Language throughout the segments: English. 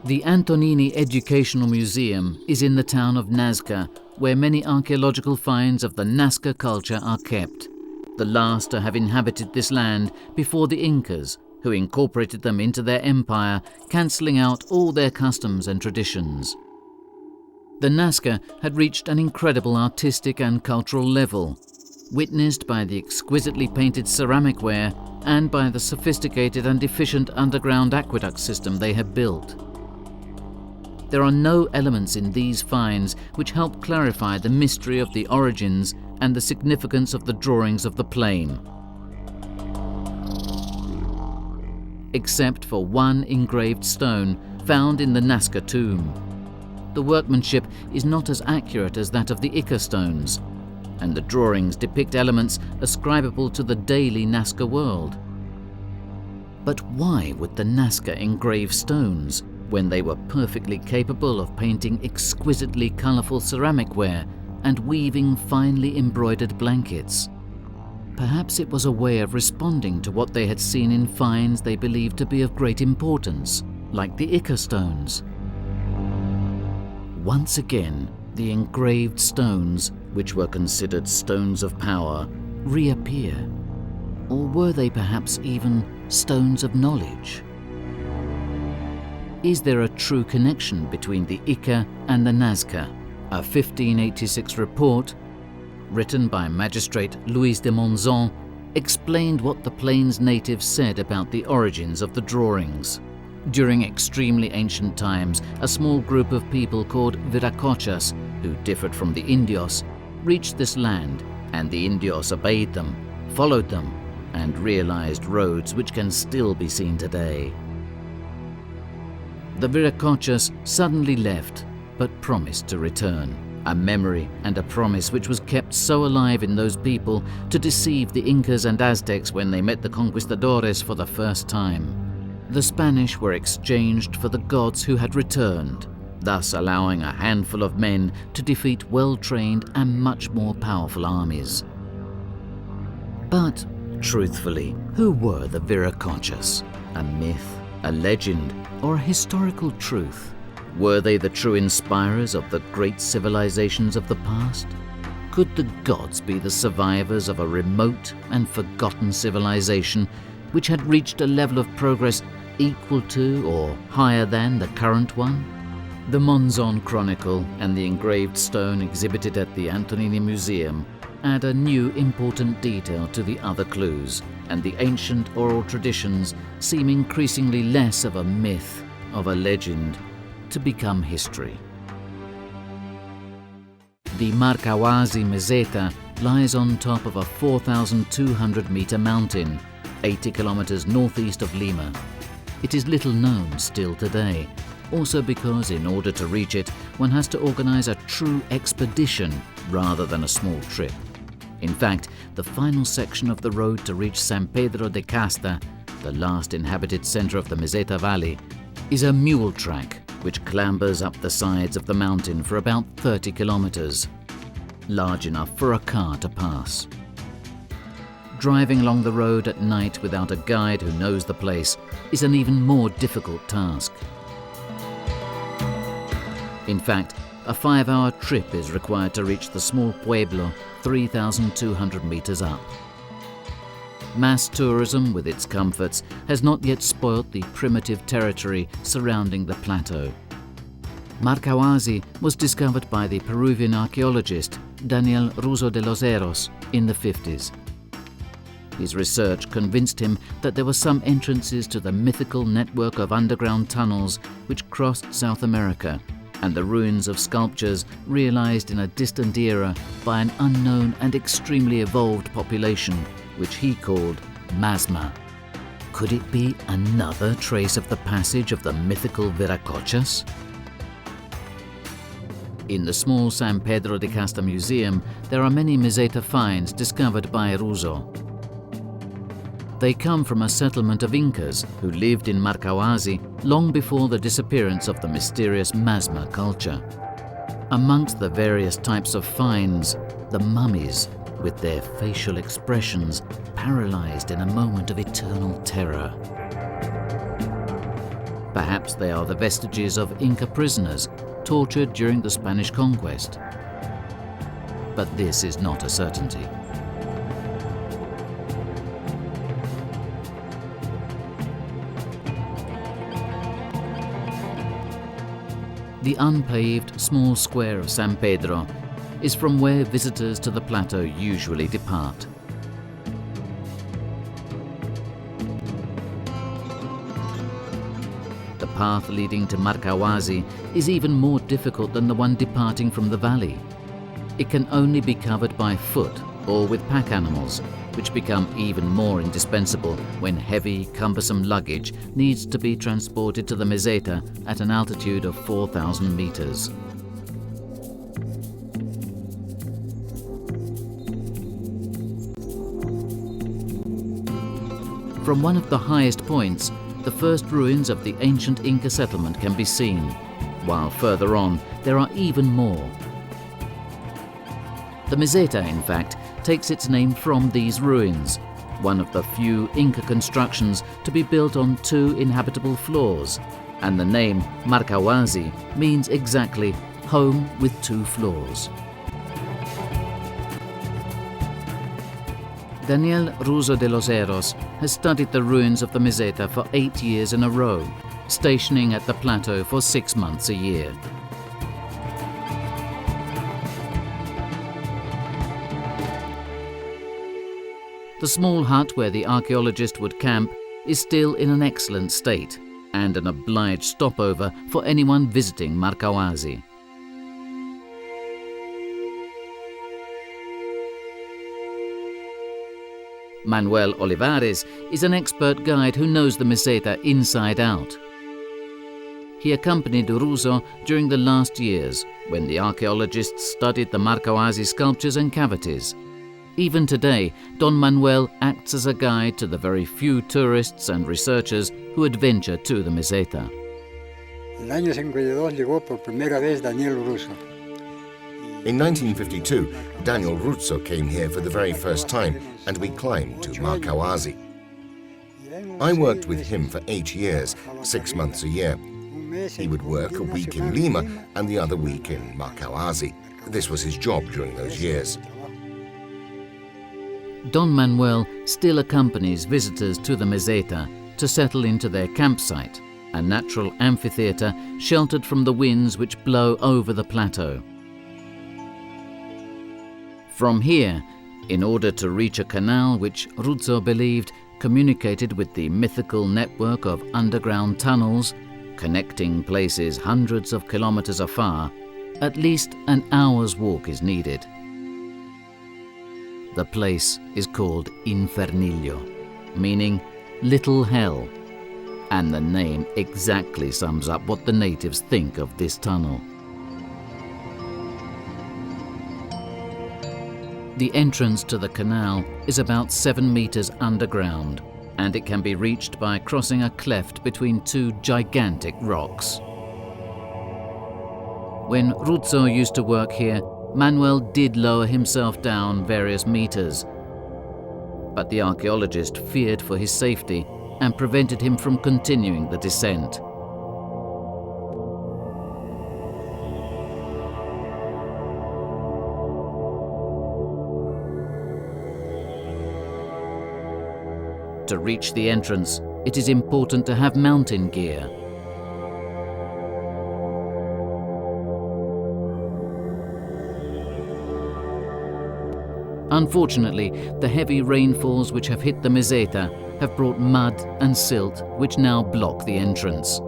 The Antonini Educational Museum is in the town of Nazca, where many archaeological finds of the Nazca culture are kept, the last to have inhabited this land before the Incas, who incorporated them into their empire, cancelling out all their customs and traditions. The Nazca had reached an incredible artistic and cultural level, witnessed by the exquisitely painted ceramic ware and by the sophisticated and efficient underground aqueduct system they had built. There are no elements in these finds which help clarify the mystery of the origins and the significance of the drawings of the plain, except for one engraved stone found in the Nazca tomb. The workmanship is not as accurate as that of the Ica stones, and the drawings depict elements ascribable to the daily Nazca world. But why would the Nazca engrave stones when they were perfectly capable of painting exquisitely colourful ceramic ware and weaving finely embroidered blankets? Perhaps it was a way of responding to what they had seen in finds they believed to be of great importance, like the Ica stones. Once again, the engraved stones, which were considered stones of power, reappear. Or were they perhaps even stones of knowledge? Is there a true connection between the Ica and the Nazca? A 1586 report, written by Magistrate Luis de Monzon, explained what the plains natives said about the origins of the drawings. During extremely ancient times, a small group of people called Viracochas, who differed from the Indios, reached this land, and the Indios obeyed them, followed them, and realized roads which can still be seen today. The Viracochas suddenly left, but promised to return, a memory and a promise which was kept so alive in those people to deceive the Incas and Aztecs when they met the conquistadores for the first time. The Spanish were exchanged for the gods who had returned, thus allowing a handful of men to defeat well-trained and much more powerful armies. But, truthfully, who were the Viracochas? A myth, a legend, or a historical truth? Were they the true inspirers of the great civilizations of the past? Could the gods be the survivors of a remote and forgotten civilization which had reached a level of progress equal to or higher than the current one? The Monzon Chronicle and the engraved stone exhibited at the Antonini Museum add a new important detail to the other clues, and the ancient oral traditions seem increasingly less of a myth, of a legend, to become history. The Marcahuasi Meseta lies on top of a 4,200-meter mountain, 80 kilometers northeast of Lima. It is little known still today, also because in order to reach it, one has to organize a true expedition rather than a small trip. In fact, the final section of the road to reach San Pedro de Casta, the last inhabited center of the Meseta Valley, is a mule track which clambers up the sides of the mountain for about 30 kilometers, large enough for a car to pass. Driving along the road at night without a guide who knows the place is an even more difficult task. In fact, a 5-hour trip is required to reach the small pueblo 3,200 meters up. Mass tourism, with its comforts, has not yet spoilt the primitive territory surrounding the plateau. Marcahuasi was discovered by the Peruvian archaeologist Daniel Russo de los Heros in the 50s. His research convinced him that there were some entrances to the mythical network of underground tunnels which crossed South America, and the ruins of sculptures realized in a distant era by an unknown and extremely evolved population, which he called Masma. Could it be another trace of the passage of the mythical Viracochas? In the small San Pedro de Casta Museum, there are many Meseta finds discovered by Russo. They come from a settlement of Incas who lived in Marcahuasi long before the disappearance of the mysterious Masma culture. Amongst the various types of finds, the mummies, with their facial expressions paralyzed in a moment of eternal terror. Perhaps they are the vestiges of Inca prisoners tortured during the Spanish conquest. But this is not a certainty. The unpaved small square of San Pedro is from where visitors to the plateau usually depart. The path leading to Marcahuasi is even more difficult than the one departing from the valley. It can only be covered by foot or with pack animals, which become even more indispensable when heavy, cumbersome luggage needs to be transported to the meseta at an altitude of 4,000 meters. From one of the highest points, the first ruins of the ancient Inca settlement can be seen, while further on there are even more. The meseta, in fact, takes its name from these ruins, one of the few Inca constructions to be built on 2 inhabitable floors, and the name Marcahuasi means exactly home with 2 floors. Daniel Russo de los Heros has studied the ruins of the meseta for 8 years in a row, stationing at the plateau for 6 months a year. The small hut where the archaeologist would camp is still in an excellent state and an obliged stopover for anyone visiting Marcahuasi. Manuel Olivares is an expert guide who knows the meseta inside out. He accompanied Russo during the last years when the archaeologists studied the Marcahuasi sculptures and cavities. Even today, Don Manuel acts as a guide to the very few tourists and researchers who adventure to the meseta. En el año 52 llegó por primera vez Daniel Russo. In 1952, Daniel Russo came here for the very first time, and we climbed to Marcahuasi. I worked with him for 8 years, 6 months a year. He would work a week in Lima and the other week in Marcahuasi. This was his job during those years. Don Manuel still accompanies visitors to the meseta to settle into their campsite, a natural amphitheatre sheltered from the winds which blow over the plateau. From here, in order to reach a canal which Russo believed communicated with the mythical network of underground tunnels, connecting places hundreds of kilometers afar, at least an hour's walk is needed. The place is called Infernillo, meaning Little Hell, and the name exactly sums up what the natives think of this tunnel. The entrance to the canal is about 7 meters underground, and it can be reached by crossing a cleft between 2 gigantic rocks. When Russo used to work here, Manuel did lower himself down various meters, but the archaeologist feared for his safety and prevented him from continuing the descent. To reach the entrance, it is important to have mountain gear. Unfortunately, the heavy rainfalls which have hit the meseta have brought mud and silt which now block the entrance.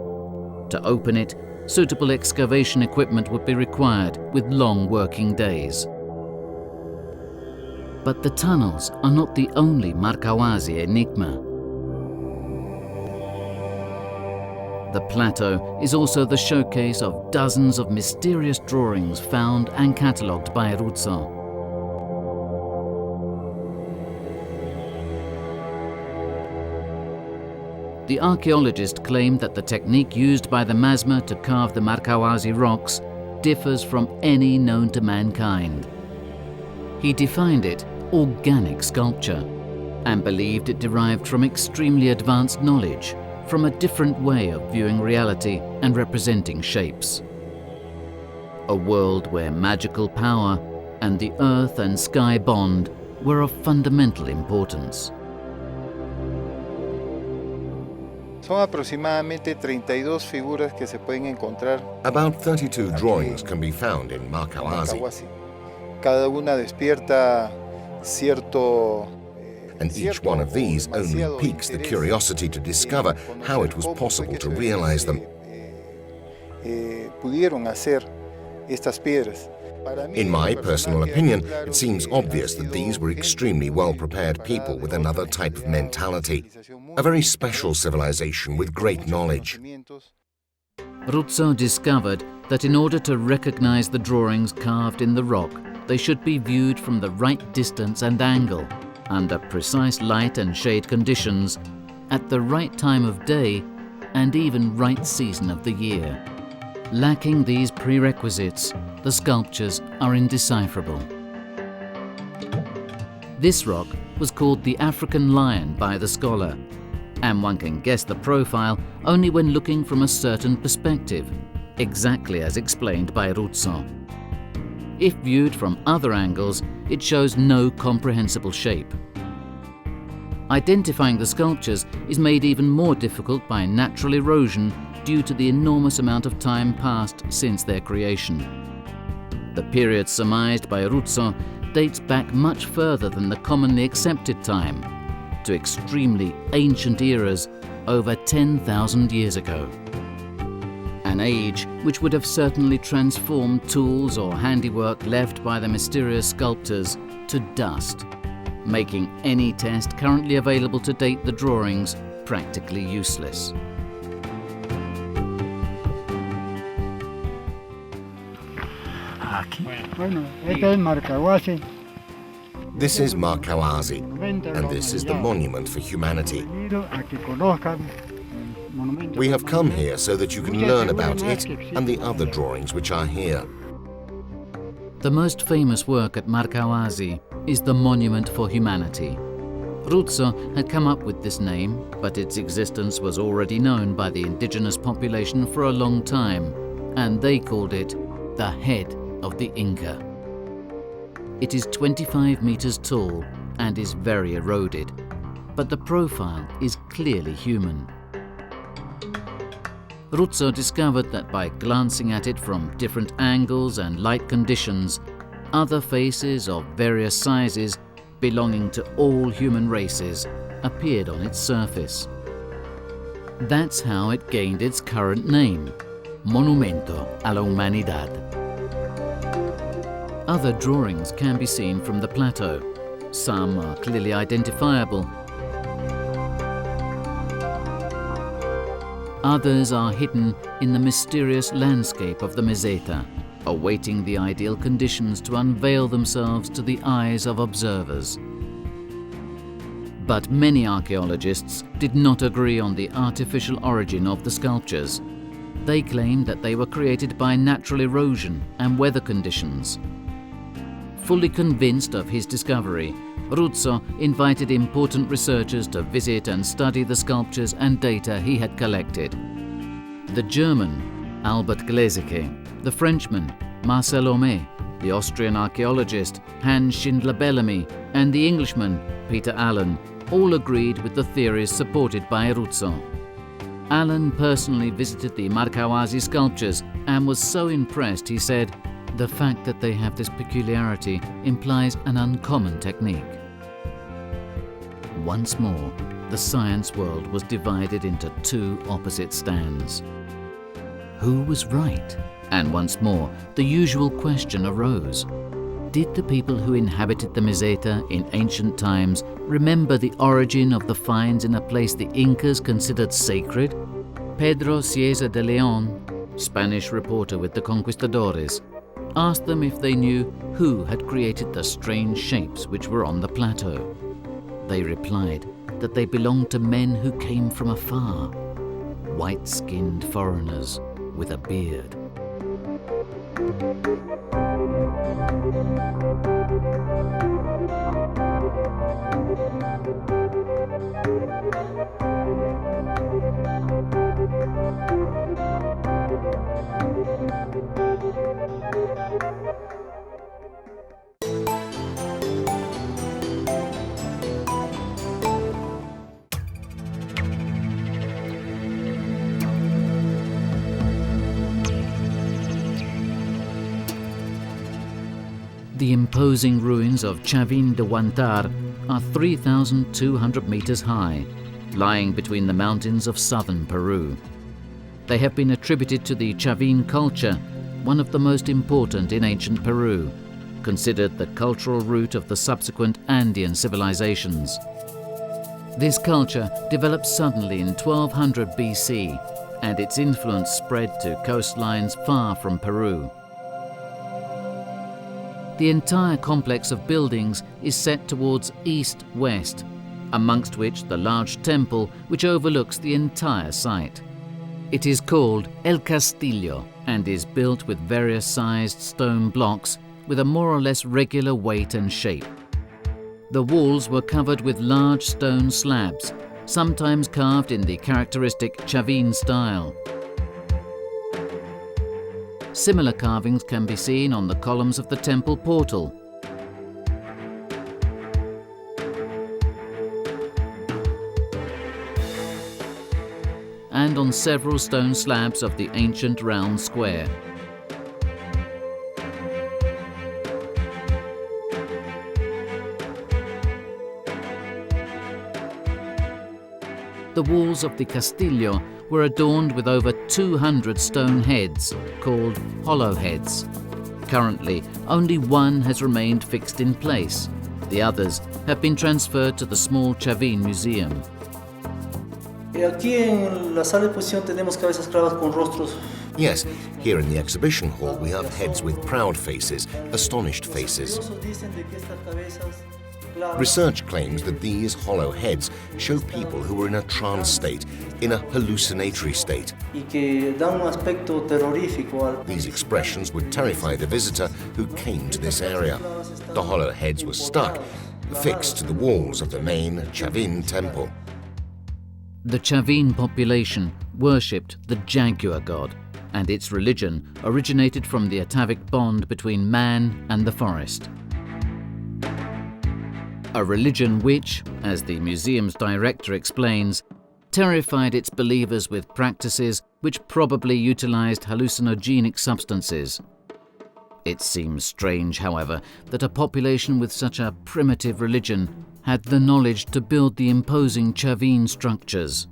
To open it, suitable excavation equipment would be required with long working days. But the tunnels are not the only Marcahuasi enigma. The plateau is also the showcase of dozens of mysterious drawings found and catalogued by Russo. The archaeologist claimed that the technique used by the Masma to carve the Marcahuasi rocks differs from any known to mankind. He defined it organic sculpture and believed it derived from extremely advanced knowledge, from a different way of viewing reality and representing shapes. A world where magical power and the earth and sky bond were of fundamental importance. Son aproximadamente 32 figuras que se pueden encontrar. About 32 drawings can be found in Markawazi, Cada una despierta cierto and each one of these only piques the curiosity to discover how it was possible to realize them. Pudieron hacer estas piedras. In my personal opinion, it seems obvious that these were extremely well-prepared people with another type of mentality, a very special civilization with great knowledge. Ruzzo discovered that in order to recognize the drawings carved in the rock, they should be viewed from the right distance and angle, under precise light and shade conditions, at the right time of day, and even right season of the year. Lacking these prerequisites, the sculptures are indecipherable. This rock was called the African lion by the scholar, and one can guess the profile only when looking from a certain perspective, exactly as explained by Ruzzo. If viewed from other angles, it shows no comprehensible shape. Identifying the sculptures is made even more difficult by natural erosion due to the enormous amount of time passed since their creation. The period surmised by Ruzzo dates back much further than the commonly accepted time, to extremely ancient eras over 10,000 years ago. An age which would have certainly transformed tools or handiwork left by the mysterious sculptors to dust, making any test currently available to date the drawings practically useless. Bueno, este es Marcahuasi. This is Markawazi, and this is the Monument for Humanity. We have come here so that you can learn about it and the other drawings which are here. The most famous work at Markawazi is the Monument for Humanity. Ruzzo had come up with this name, but its existence was already known by the indigenous population for a long time, and they called it the head of the Inca. It is 25 meters tall and is very eroded, but the profile is clearly human. Ruzzo discovered that by glancing at it from different angles and light conditions, other faces of various sizes belonging to all human races appeared on its surface. That's how it gained its current name, Monumento a la Humanidad. Other drawings can be seen from the plateau. Some are clearly identifiable. Others are hidden in the mysterious landscape of the Meseta, awaiting the ideal conditions to unveil themselves to the eyes of observers. But many archaeologists did not agree on the artificial origin of the sculptures. They claimed that they were created by natural erosion and weather conditions. Fully convinced of his discovery, Ruzzo invited important researchers to visit and study the sculptures and data he had collected. The German, Albert Gleseke, the Frenchman, Marcel Homais, the Austrian archaeologist, Hans Schindler-Bellamy, and the Englishman, Peter Allen, all agreed with the theories supported by Ruzzo. Allen personally visited the Markawazi sculptures and was so impressed he said, "The fact that they have this peculiarity implies an uncommon technique." Once more, the science world was divided into two opposite stands. Who was right? And once more, the usual question arose. Did the people who inhabited the Meseta in ancient times remember the origin of the finds in a place the Incas considered sacred? Pedro Cieza de Leon, Spanish reporter with the conquistadores, asked them if they knew who had created the strange shapes which were on the plateau. They replied that they belonged to men who came from afar, white-skinned foreigners with a beard. The imposing ruins of Chavín de Huántar are 3,200 meters high, lying between the mountains of southern Peru. They have been attributed to the Chavín culture, one of the most important in ancient Peru, considered the cultural root of the subsequent Andean civilizations. This culture developed suddenly in 1200 BC, and its influence spread to coastlines far from Peru. The entire complex of buildings is set towards east-west, amongst which the large temple which overlooks the entire site. It is called El Castillo and is built with various sized stone blocks with a more or less regular weight and shape. The walls were covered with large stone slabs, sometimes carved in the characteristic Chavín style. Similar carvings can be seen on the columns of the temple portal. And on several stone slabs of the ancient round square. The walls of the Castillo were adorned with over 200 stone heads, called hollow heads. Currently, only one has remained fixed in place. The others have been transferred to the small Chavín Museum. Aquí en la sala de exposición tenemos cabezas clavadas con rostros. Yes, here in the exhibition hall we have heads with proud faces, astonished faces. Research claims that these hollow heads show people who were in a trance state, in a hallucinatory state. These expressions would terrify the visitor who came to this area. The hollow heads were stuck, fixed to the walls of the main Chavín temple. The Chavín population worshipped the jaguar god, and its religion originated from the atavic bond between man and the forest. A religion which, as the museum's director explains, terrified its believers with practices which probably utilized hallucinogenic substances. It seems strange, however, that a population with such a primitive religion had the knowledge to build the imposing Chavín structures.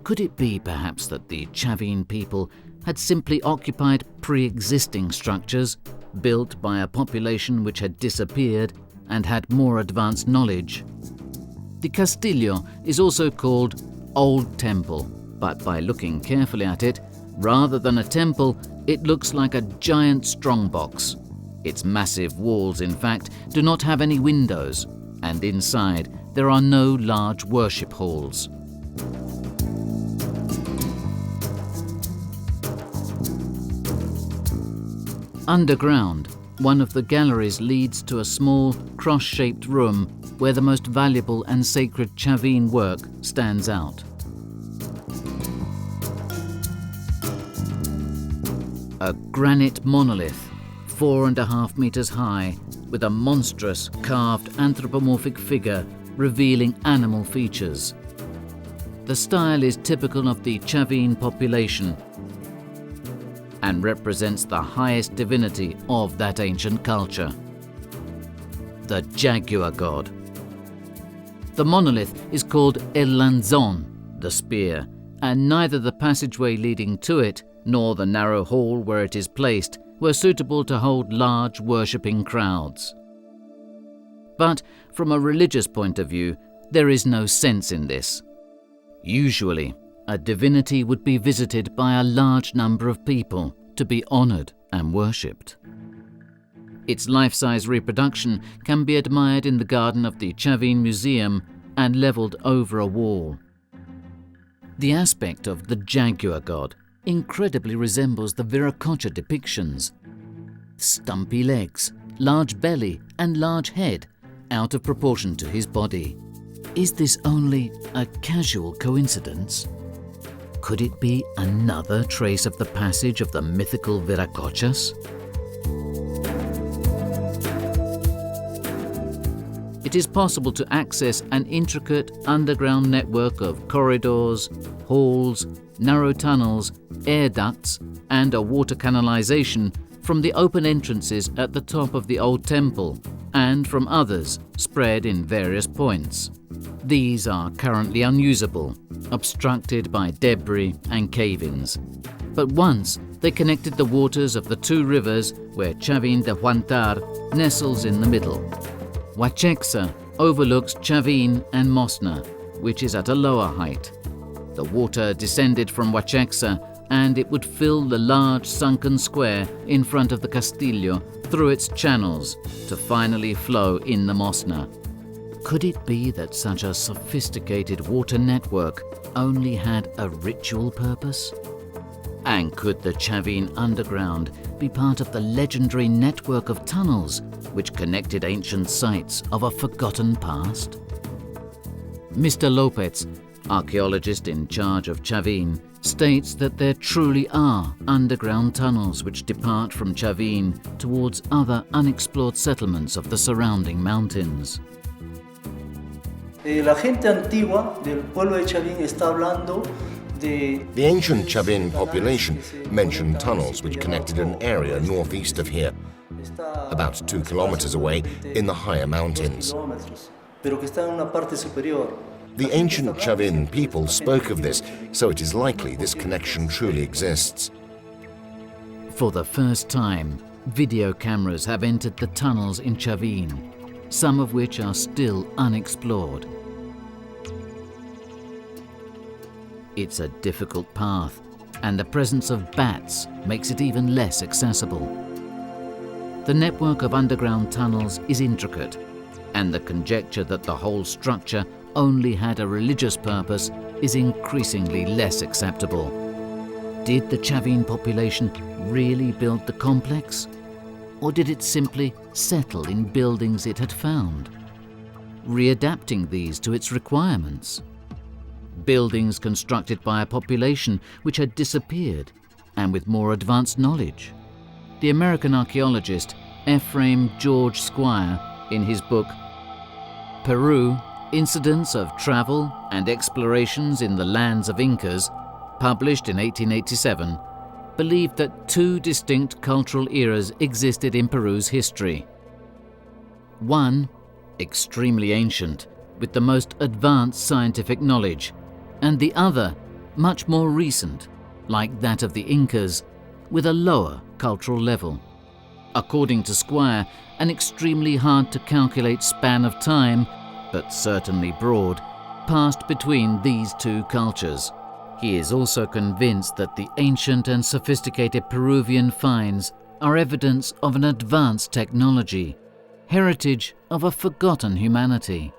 Could it be perhaps that the Chavín people had simply occupied pre-existing structures built by a population which had disappeared and had more advanced knowledge? The Castillo is also called Old Temple, but by looking carefully at it, rather than a temple, it looks like a giant strongbox. Its massive walls, in fact, do not have any windows, and inside there are no large worship halls. Underground, one of the galleries leads to a small, cross-shaped room where the most valuable and sacred Chavín work stands out. A granite monolith, 4.5 meters high, with a monstrous carved anthropomorphic figure revealing animal features. The style is typical of the Chavín population and represents the highest divinity of that ancient culture, the jaguar god. The monolith is called El Lanzón, the spear, and neither the passageway leading to it nor the narrow hall where it is placed were suitable to hold large worshipping crowds. But from a religious point of view, there is no sense in this. Usually, a divinity would be visited by a large number of people to be honored and worshipped. Its life-size reproduction can be admired in the garden of the Chavín Museum and leveled over a wall. The aspect of the jaguar god incredibly resembles the Viracocha depictions. Stumpy legs, large belly and large head, out of proportion to his body. Is this only a casual coincidence? Could it be another trace of the passage of the mythical Viracochas? It is possible to access an intricate underground network of corridors, halls, narrow tunnels, air ducts, and a water canalization from the open entrances at the top of the old temple and from others spread in various points. These are currently unusable, obstructed by debris and cave-ins. But once they connected the waters of the two rivers where Chavin de Huantar nestles in the middle. Huachexa overlooks Chavin and Mosna, which is at a lower height. The water descended from Huachexa and it would fill the large sunken square in front of the Castillo through its channels to finally flow in the Mosna. Could it be that such a sophisticated water network only had a ritual purpose? And could the Chavin underground be part of the legendary network of tunnels which connected ancient sites of a forgotten past? Mr. Lopez, archaeologist in charge of Chavin, states that there truly are underground tunnels which depart from Chavin towards other unexplored settlements of the surrounding mountains. La gente antigua del pueblo de Chavin está hablando de... The ancient Chavin population mentioned tunnels which connected an area northeast of here, about 2 kilometers away in the higher mountains. Pero que está en una parte superior. The ancient Chavin people spoke of this, so it is likely this connection truly exists. For the first time, video cameras have entered the tunnels in Chavin, some of which are still unexplored. It's a difficult path, and the presence of bats makes it even less accessible. The network of underground tunnels is intricate, and the conjecture that the whole structure only had a religious purpose is increasingly less acceptable. Did the Chavin population really build the complex? Or did it simply settle in buildings it had found, readapting these to its requirements? Buildings constructed by a population which had disappeared and with more advanced knowledge. The American archaeologist Ephraim George Squire, in his book Peru, Incidents of Travel and Explorations in the Lands of Incas, published in 1887, believed that 2 distinct cultural eras existed in Peru's history. One, extremely ancient, with the most advanced scientific knowledge, and the other, much more recent, like that of the Incas, with a lower cultural level. According to Squire, an extremely hard to calculate span of time, but certainly broad, passed between these 2 cultures. He is also convinced that the ancient and sophisticated Peruvian finds are evidence of an advanced technology, heritage of a forgotten humanity.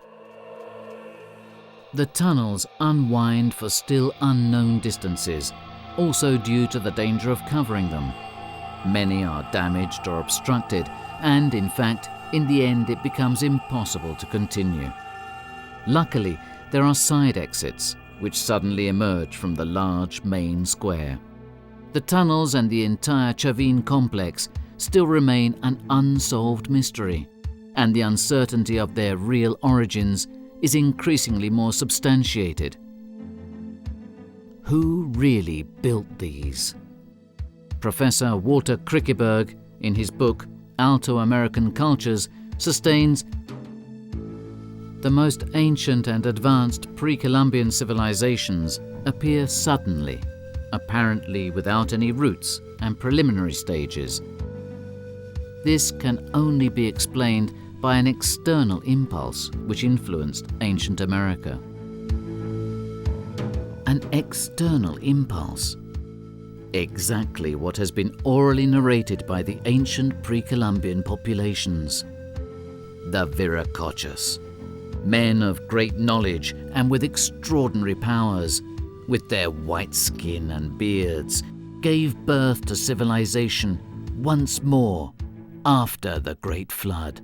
The tunnels unwind for still unknown distances, also due to the danger of covering them. Many are damaged or obstructed, and in fact, in the end it becomes impossible to continue. Luckily, there are side exits, which suddenly emerge from the large main square. The tunnels and the entire Chavin complex still remain an unsolved mystery, and the uncertainty of their real origins is increasingly more substantiated. Who really built these? Professor Walter Krickeberg, in his book Alto American Cultures, sustains the most ancient and advanced pre-Columbian civilizations appear suddenly, apparently without any roots and preliminary stages. This can only be explained by an external impulse which influenced ancient America. An external impulse. Exactly what has been orally narrated by the ancient pre-Columbian populations. The Viracochas, men of great knowledge and with extraordinary powers, with their white skin and beards, gave birth to civilization once more after the Great Flood.